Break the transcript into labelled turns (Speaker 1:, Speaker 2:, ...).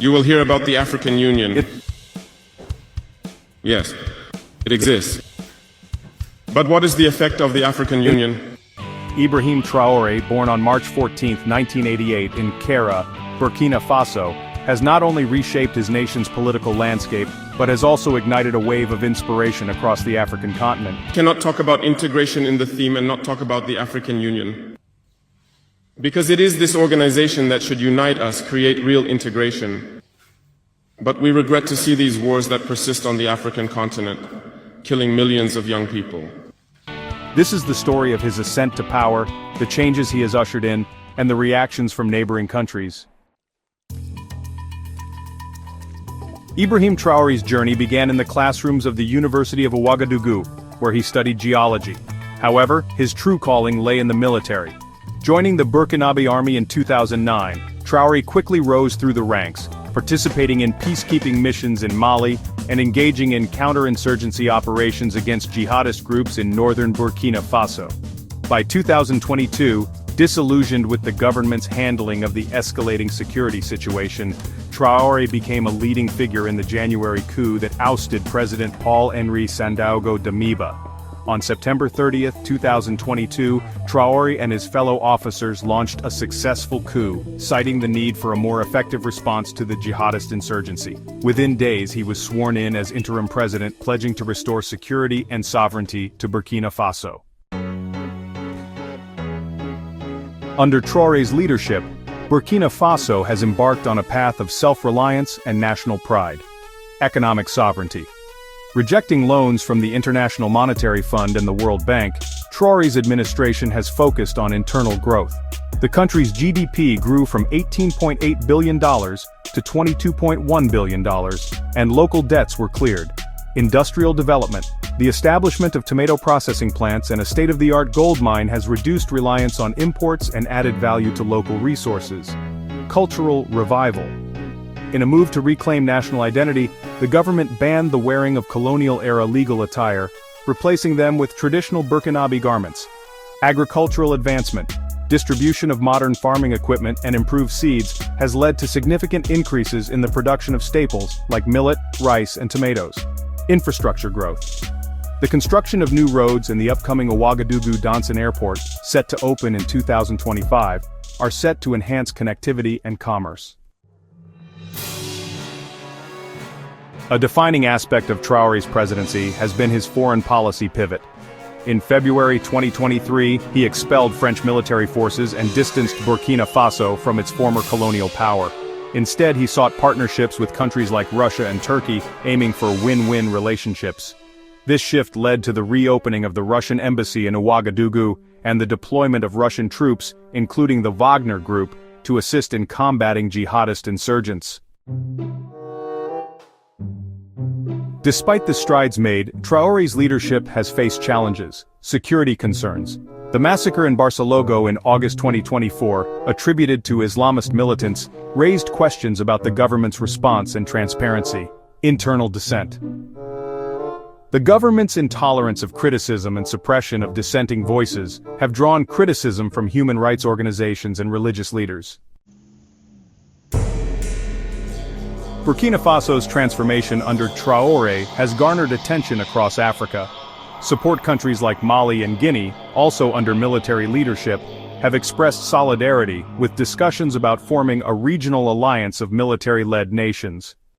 Speaker 1: You will hear about the African Union. Yes, it exists. But what is the effect of the African Union?
Speaker 2: Ibrahim Traore, born on March 14, 1988 in Kera, Burkina Faso, has not only reshaped his nation's political landscape, but has also ignited a wave of inspiration across the African continent.
Speaker 1: You cannot talk about integration in the theme and not talk about the African Union. Because it is this organization that should unite us, create real integration. But we regret to see these wars that persist on the African continent, killing millions of young people.
Speaker 2: This is the story of his ascent to power, the changes he has ushered in, and the reactions from neighboring countries. Ibrahim Traore's journey began in the classrooms of the University of Ouagadougou, where he studied geology. However, his true calling lay in the military. Joining the Burkinabe army in 2009, Traore quickly rose through the ranks, participating in peacekeeping missions in Mali and engaging in counterinsurgency operations against jihadist groups in northern Burkina Faso. By 2022, disillusioned with the government's handling of the escalating security situation, Traore became a leading figure in the January coup that ousted President Paul-Henri Sandaogo Damiba. On September 30, 2022, Traore and his fellow officers launched a successful coup, citing the need for a more effective response to the jihadist insurgency. Within days, he was sworn in as interim president, pledging to restore security and sovereignty to Burkina Faso. Under Traore's leadership, Burkina Faso has embarked on a path of self-reliance and national pride. Economic sovereignty. Rejecting loans from the International Monetary Fund and the World Bank, Traore's administration has focused on internal growth. The country's GDP grew from $18.8 billion to $22.1 billion, and local debts were cleared. Industrial development. The establishment of tomato processing plants and a state-of-the-art gold mine has reduced reliance on imports and added value to local resources. Cultural revival. In a move to reclaim national identity, the government banned the wearing of colonial-era legal attire, replacing them with traditional Burkinabe garments. Agricultural advancement. Distribution of modern farming equipment and improved seeds has led to significant increases in the production of staples like millet, rice, and tomatoes. Infrastructure growth. The construction of new roads and the upcoming Ouagadougou-Danson Airport, set to open in 2025, are set to enhance connectivity and commerce. A defining aspect of Traore's presidency has been his foreign policy pivot. In February 2023, he expelled French military forces and distanced Burkina Faso from its former colonial power. Instead, he sought partnerships with countries like Russia and Turkey, aiming for win-win relationships. This shift led to the reopening of the Russian embassy in Ouagadougou and the deployment of Russian troops, including the Wagner Group, to assist in combating jihadist insurgents. Despite the strides made, Traore's leadership has faced challenges. Security concerns. The massacre in Barcelona in August 2024, attributed to Islamist militants, raised questions about the government's response and transparency. Internal dissent. The government's intolerance of criticism and suppression of dissenting voices have drawn criticism from human rights organizations and religious leaders. Burkina Faso's transformation under Traore has garnered attention across Africa. Support countries like Mali and Guinea, also under military leadership, have expressed solidarity with discussions about forming a regional alliance of military-led nations.